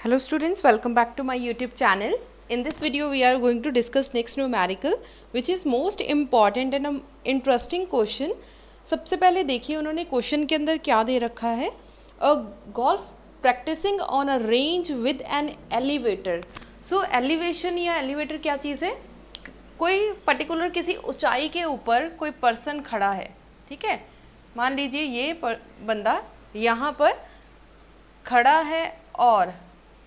Hello students, welcome back to my YouTube channel. In this video we are going to discuss next numerical which is most important and interesting question. सबसे पहले देखिए उन्होंने question के अंदर क्या दे रखा है, a golf practising on a range with an elevator. So elevation या एलिवेटर क्या चीज़ है, कोई पर्टिकुलर किसी ऊंचाई के ऊपर कोई पर्सन खड़ा है, ठीक है. मान लीजिए ये बंदा यहाँ पर खड़ा है और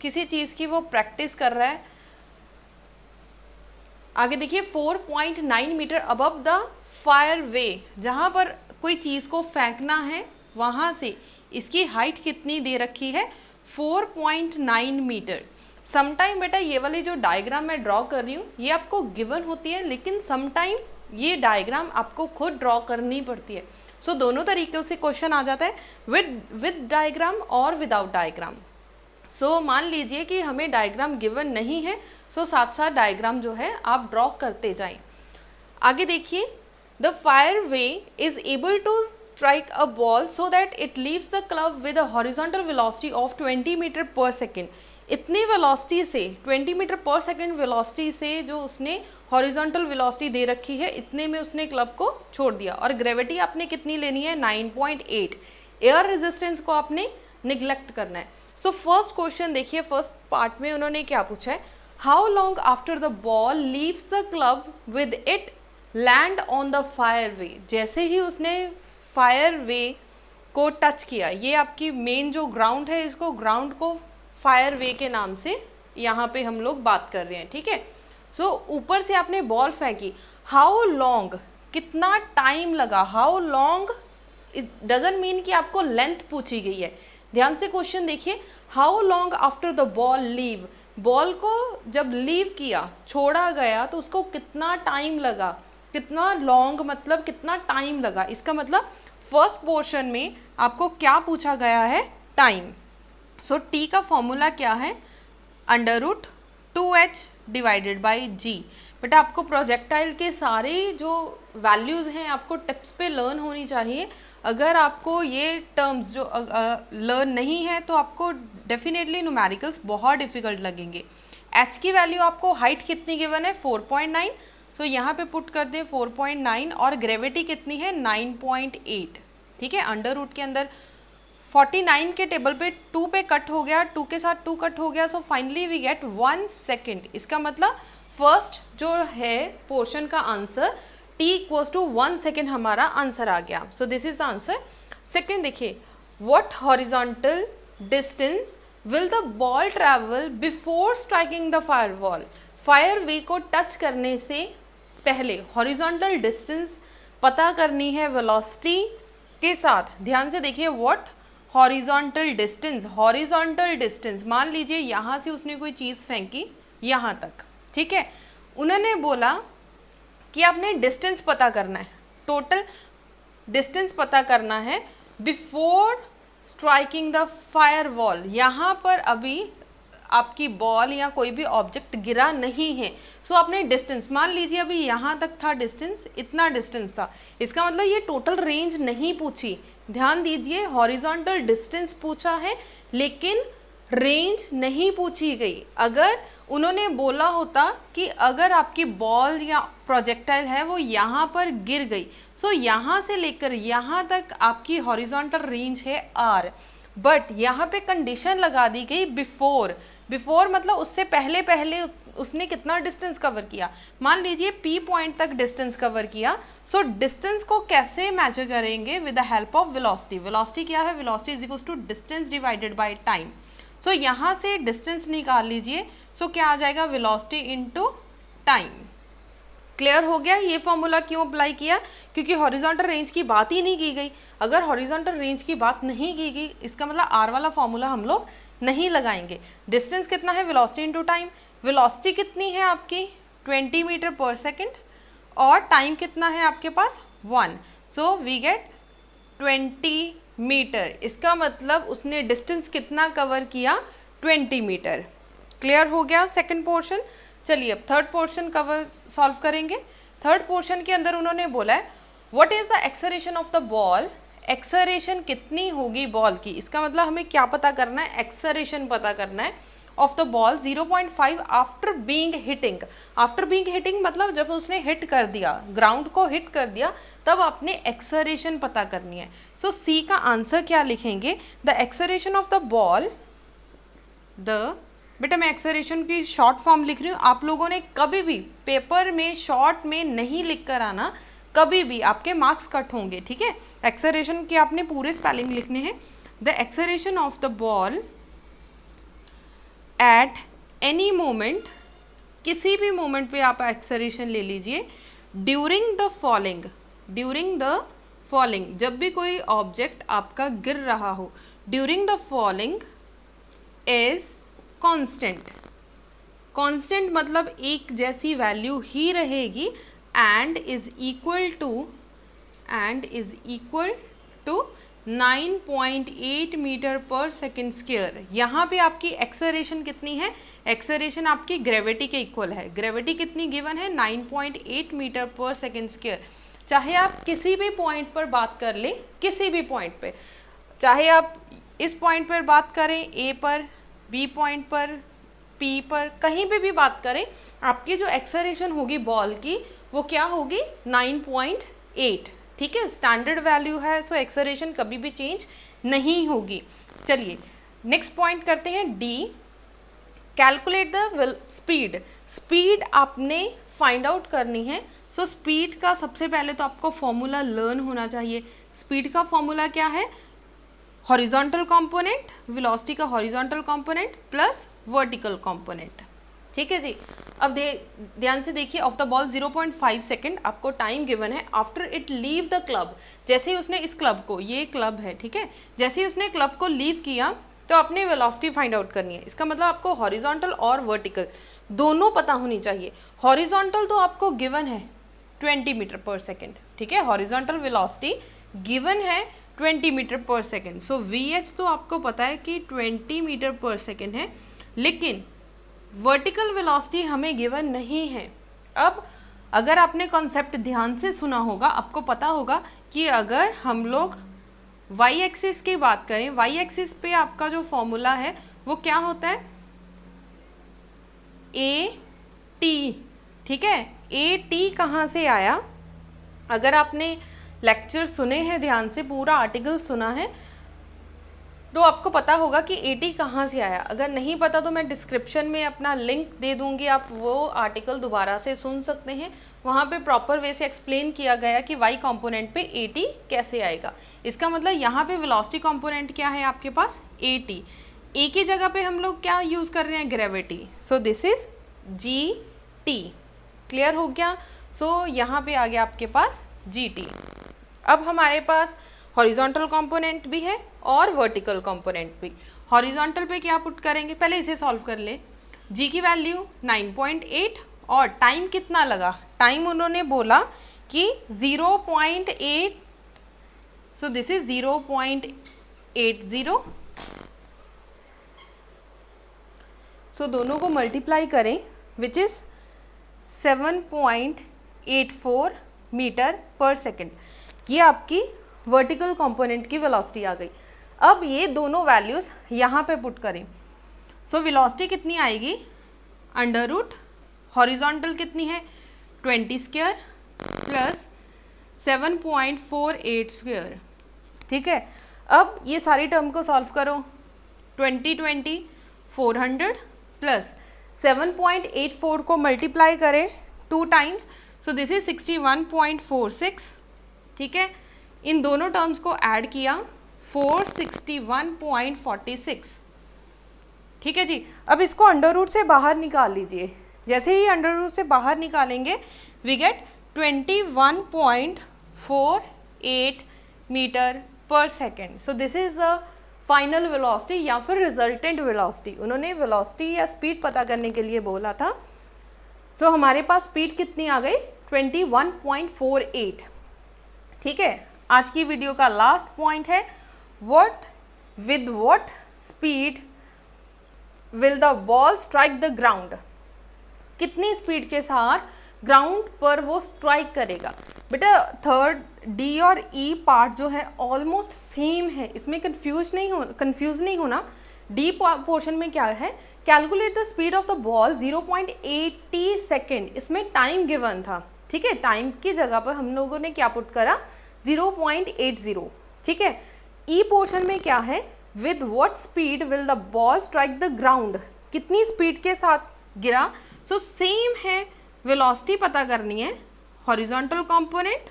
किसी चीज़ की वो प्रैक्टिस कर रहा है. आगे देखिए 4.9 मीटर अबव द फायर वे, जहाँ पर कोई चीज़ को फेंकना है वहाँ से इसकी हाइट कितनी दे रखी है, 4.9 मीटर. समटाइम बेटा ये वाली जो डायग्राम मैं ड्रॉ कर रही हूँ ये आपको गिवन होती है, लेकिन समटाइम ये डायग्राम आपको खुद ड्रॉ करनी पड़ती है. सो दोनों तरीक़ों से क्वेश्चन आ जाता है, विद डायग्राम और विदाउट डायग्राम. सो मान लीजिए कि हमें डायग्राम गिवन नहीं है, सो साथ साथ डायग्राम जो है आप ड्रॉ करते जाएं. आगे देखिए, the fairway is able to strike a ball so that it leaves the club with a horizontal velocity of 20 metre per second. इतनी वेलोसिटी से 20 मीटर पर सेकेंड वेलोसिटी से जो उसने हॉरिजॉन्टल वेलोसिटी दे रखी है, इतने में उसने क्लब को छोड़ दिया. और ग्रेविटी आपने कितनी लेनी है, 9.8. एयर रेजिस्टेंस को आपने निगलेक्ट करना है. सो फर्स्ट क्वेश्चन देखिए, फर्स्ट पार्ट में उन्होंने क्या पूछा है, how long after the ball leaves the club with it land on the fairway. जैसे ही उसने फायर वे को टच किया, ये आपकी मेन जो ग्राउंड है, इसको ग्राउंड को फायर वे के नाम से यहाँ पे हम लोग बात कर रहे हैं, ठीक है. सो ऊपर से आपने बॉल फेंकी, हाउ लॉन्ग, कितना टाइम लगा. How long it doesn't mean कि आपको लेंथ पूछी गई है. ध्यान से क्वेश्चन देखिए, how long after the ball leave. Ball को जब लीव किया, छोड़ा गया, तो उसको कितना टाइम लगा. कितना लॉन्ग मतलब कितना टाइम लगा. इसका मतलब फर्स्ट पोर्शन में आपको क्या पूछा गया है, टाइम. सो टी का फॉर्मूला क्या है, √2h डिवाइडेड बाई जी. बेटा आपको प्रोजेक्टाइल के सारे जो वैल्यूज़ हैं आपको टिप्स पे लर्न होनी चाहिए. अगर आपको ये टर्म्स जो लर्न नहीं है तो आपको डेफिनेटली न्यूमेरिकल्स बहुत डिफ़िकल्ट लगेंगे. h की वैल्यू आपको हाइट कितनी गिवन है, 4.9. सो यहाँ पे पुट कर दें 4.9 और ग्रेविटी कितनी है, 9.8. ठीक है, अंडर रूट के अंदर 49 के टेबल पे 2 पे कट हो गया, 2 के साथ 2 कट हो गया. So finally we get 1 second. इसका मतलब फर्स्ट जो है पोर्शन का answer t equals to 1 second हमारा आंसर आ गया. So this is the answer. Second देखिए, what horizontal distance will the ball travel before striking the fire wall. Fairway को टच करने से पहले हॉरिजॉन्टल डिस्टेंस पता करनी है वेलोसिटी के साथ. ध्यान से देखिए, what horizontal distance. Horizontal distance मान लीजिए यहाँ से उसने कोई चीज़ फेंकी यहाँ तक, ठीक है. उन्होंने बोला कि आपने डिस्टेंस पता करना है, टोटल डिस्टेंस पता करना है before striking the fire wall. यहाँ पर अभी आपकी बॉल या कोई भी ऑब्जेक्ट गिरा नहीं है. सो आपने डिस्टेंस मान लीजिए अभी यहाँ तक था डिस्टेंस, इतना डिस्टेंस था. इसका मतलब ये टोटल रेंज नहीं पूछी. ध्यान दीजिए, हॉरिजॉन्टल डिस्टेंस पूछा है लेकिन रेंज नहीं पूछी गई. अगर उन्होंने बोला होता कि अगर आपकी बॉल या प्रोजेक्टाइल है वो यहाँ पर गिर गई, सो यहाँ से लेकर यहाँ तक आपकी हॉरिजॉन्टल रेंज है r. बट यहाँ पे कंडीशन लगा दी गई बिफोर. बिफोर मतलब उससे पहले पहले उसने कितना डिस्टेंस कवर किया. मान लीजिए P पॉइंट तक डिस्टेंस कवर किया. सो डिस्टेंस को कैसे मेजर करेंगे, with the help of velocity. Velocity क्या है, velocity is equals to distance divided by time. So यहाँ से डिस्टेंस निकाल लीजिए. सो क्या आ जाएगा, वेलोसिटी इनटू टाइम. क्लियर हो गया ये फॉर्मूला क्यों अप्लाई किया, क्योंकि हॉरिजॉन्टल रेंज की बात ही नहीं की गई. अगर हॉरिजॉन्टल रेंज की बात नहीं की गई, इसका मतलब आर वाला फॉर्मूला हम लोग नहीं लगाएंगे. डिस्टेंस कितना है, वेलोसिटी इनटू टाइम. वेलोसिटी कितनी है आपकी, 20 मीटर पर सेकेंड, और टाइम कितना है आपके पास, 1. So we get 20 metre. इसका मतलब उसने डिस्टेंस कितना कवर किया, 20 मीटर. क्लियर हो गया सेकंड पोर्शन. चलिए अब थर्ड पोर्शन कवर सॉल्व करेंगे. थर्ड पोर्शन के अंदर उन्होंने बोला है, what is the acceleration of the ball. Acceleration कितनी होगी बॉल की. इसका मतलब हमें क्या पता करना है, एक्सेलरेशन पता करना है. Of the ball 0.5 after being hitting. After being hitting मतलब जब उसने हिट कर दिया, ग्राउंड को हिट कर दिया, तब आपने एक्सेलरेशन पता करनी है। सो सी का आंसर क्या लिखेंगे, the acceleration of the ball, बेटा मैं एक्सेलरेशन की शॉर्ट फॉर्म लिख रही हूँ, आप लोगों ने कभी भी पेपर में शॉर्ट में नहीं लिख कर आना, कभी भी आपके मार्क्स कट होंगे, ठीक है। एक्सेलरेशन के आपने पूरे स्पेलिंग लिखने हैं। The acceleration of the ball at any moment, किसी भी मोमेंट पे आप एक्सेलरेशन ले लीजिए, during the falling, during the falling, जब भी कोई ऑब्जेक्ट आपका गिर रहा हो, during the falling is constant. Constant मतलब एक जैसी वैल्यू ही रहेगी, and is equal to 9.8 metre per second square. यहाँ पे आपकी एक्सेलरेशन कितनी है, एक्सेलरेशन आपकी ग्रेविटी के इक्वल है। ग्रेविटी कितनी गिवन है, 9.8 मीटर पर सेकेंड स्क्वायर। चाहे आप किसी भी पॉइंट पर बात कर लें, किसी भी पॉइंट पे, चाहे आप इस पॉइंट पर बात करें, ए पर, बी पॉइंट पर, पी पर, कहीं पे भी बात करें, आपकी जो एक्सेलरेशन होगी बॉल की वो क्या होगी, 9.8, ठीक है, स्टैंडर्ड वैल्यू है। सो एक्सेलरेशन कभी भी चेंज नहीं होगी। चलिए नेक्स्ट पॉइंट करते हैं, D, calculate the speed. Speed आपने फाइंड आउट करनी है। सो स्पीड का सबसे पहले तो आपको फॉर्मूला लर्न होना चाहिए। स्पीड का फॉर्मूला क्या है, हॉरिजॉन्टल कंपोनेंट, वेलोसिटी का horizontal component plus vertical component, ठीक है जी। अब ध्यान से देखिए, ऑफ द बॉल 0.5 सेकेंड आपको टाइम गिवन है after it leave the club. जैसे ही उसने इस क्लब को, ये क्लब है, ठीक है, जैसे ही उसने क्लब को लीव किया तो अपने वेलोसिटी फाइंड आउट करनी है। इसका मतलब आपको हॉरिजॉन्टल और वर्टिकल दोनों पता होनी चाहिए। हॉरिजॉन्टल तो आपको गिवन है 20 मीटर पर सेकेंड, ठीक है, हॉरिजॉन्टल वेलोसिटी गिवन है 20 मीटर पर सेकेंड। सो VH तो आपको पता है कि 20 मीटर पर सेकेंड है, लेकिन वर्टिकल वेलोसिटी हमें गिवन नहीं है। अब अगर आपने कॉन्सेप्ट ध्यान से सुना होगा, आपको पता होगा कि अगर हम लोग वाई एक्सिस की बात करें, वाई एक्सिस पे आपका जो फॉर्मूला है वो क्या होता है, AT, ठीक है। AT कहाँ से आया, अगर आपने लेक्चर सुने हैं ध्यान से, पूरा आर्टिकल सुना है, तो आपको पता होगा कि AT कहाँ से आया। अगर नहीं पता तो मैं डिस्क्रिप्शन में अपना लिंक दे दूँगी, आप वो आर्टिकल दोबारा से सुन सकते हैं। वहाँ पे प्रॉपर वे से एक्सप्लेन किया गया कि वाई कंपोनेंट पे AT कैसे आएगा। इसका मतलब यहाँ पे वेलोसिटी कंपोनेंट क्या है आपके पास, AT। A की जगह पे हम लोग क्या यूज़ कर रहे हैं, gravity. So this is GT, clear हो गया। सो यहाँ पे आ गया आपके पास GT। अब हमारे पास हॉरिजॉन्टल कंपोनेंट भी है और वर्टिकल कंपोनेंट भी। हॉरिजॉन्टल पे क्या पुट करेंगे, पहले इसे सॉल्व कर ले। G की वैल्यू 9.8 और टाइम कितना लगा, टाइम उन्होंने बोला कि 0.8, सो दिस इज 0.80। सो दोनों को मल्टीप्लाई करें, which is 7.84 metre per second. ये आपकी वर्टिकल कंपोनेंट की वेलोसिटी आ गई। अब ये दोनों वैल्यूज़ यहाँ पे पुट करें। सो वेलोसिटी कितनी आएगी, अंडर रूट हॉरिजॉन्टल कितनी है 20 स्क्वायर प्लस 7.48 स्क्वायर, ठीक है। अब ये सारी टर्म को सॉल्व करो, 20 400 प्लस 7.84 को मल्टीप्लाई करें 2 टाइम्स, सो दिस इज 61.46, ठीक है। इन दोनों टर्म्स को ऐड किया 461.46, ठीक है जी। अब इसको अंडर रूट से बाहर निकाल लीजिए। जैसे ही अंडर रूट से बाहर निकालेंगे we get 21.48 metre per second. So this is the final velocity या फिर रिजल्टेंट वेलोसिटी। उन्होंने वेलोसिटी या स्पीड पता करने के लिए बोला था। सो हमारे पास स्पीड कितनी आ गई 21.48, ठीक है। आज की वीडियो का लास्ट पॉइंट है, with what speed will the ball strike the ground. कितनी स्पीड के साथ ग्राउंड पर वो स्ट्राइक करेगा। बेटा थर्ड डी और ई पार्ट जो है ऑलमोस्ट सेम है, इसमें कंफ्यूज नहीं होना। डी पोर्शन में क्या है, calculate the speed of the ball 0.80 second, इसमें टाइम गिवन था, ठीक है, टाइम की जगह पर हम लोगों ने क्या पुट करा 0.80, ठीक है। ई पोर्शन में क्या है, with what speed will the ball strike the ground, कितनी स्पीड के साथ गिरा। सो सेम है, वेलोसिटी पता करनी है, horizontal component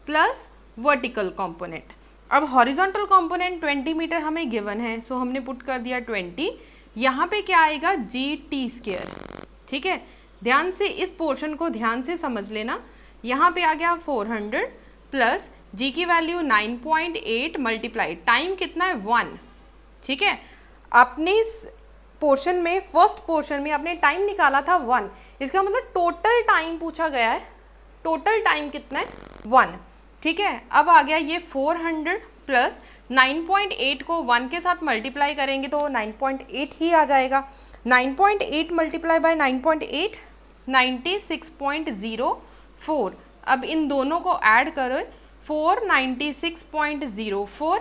plus vertical component. अब हॉरिजॉन्टल कंपोनेंट 20 मीटर हमें गिवन है, सो हमने पुट कर दिया 20, यहाँ पे क्या आएगा GT², ठीक है। ध्यान से इस पोर्शन को ध्यान से समझ लेना, यहाँ पे आ गया 400 प्लस G की वैल्यू 9.8 मल्टीप्लाई टाइम कितना है 1, ठीक है। आपने इस पोर्शन में, फर्स्ट पोर्शन में आपने टाइम निकाला था 1, इसका मतलब टोटल टाइम पूछा गया है, टोटल टाइम कितना है 1, ठीक है। अब आ गया ये 400 प्लस 9.8 को 1 के साथ मल्टीप्लाई करेंगे तो 9.8 ही आ जाएगा। 9.8 मल्टीप्लाई बाय 9.8 96.04। अब इन दोनों को ऐड करो 496.04।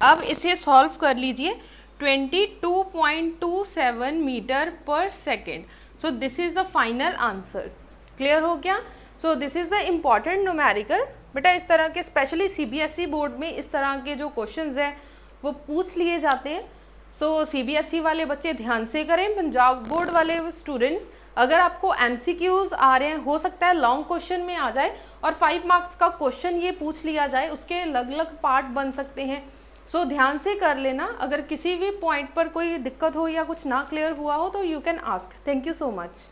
अब इसे सॉल्व कर लीजिए 22.27 metre per second. So this is the final answer. Clear हो गया? So this is the important numerical. बेटा इस तरह के स्पेशली CBSE बोर्ड में इस तरह के जो क्वेश्चंस हैं वो पूछ लिए जाते हैं। सो CBSE वाले बच्चे ध्यान से करें। पंजाब बोर्ड वाले स्टूडेंट्स, अगर आपको MCQs आ रहे हैं, हो सकता है लॉन्ग क्वेश्चन में आ जाए और 5 मार्क्स का क्वेश्चन ये पूछ लिया जाए, उसके अलग अलग पार्ट बन सकते हैं। सो ध्यान से कर लेना। अगर किसी भी पॉइंट पर कोई दिक्कत हो या कुछ ना क्लियर हुआ हो तो you can ask. Thank you so much.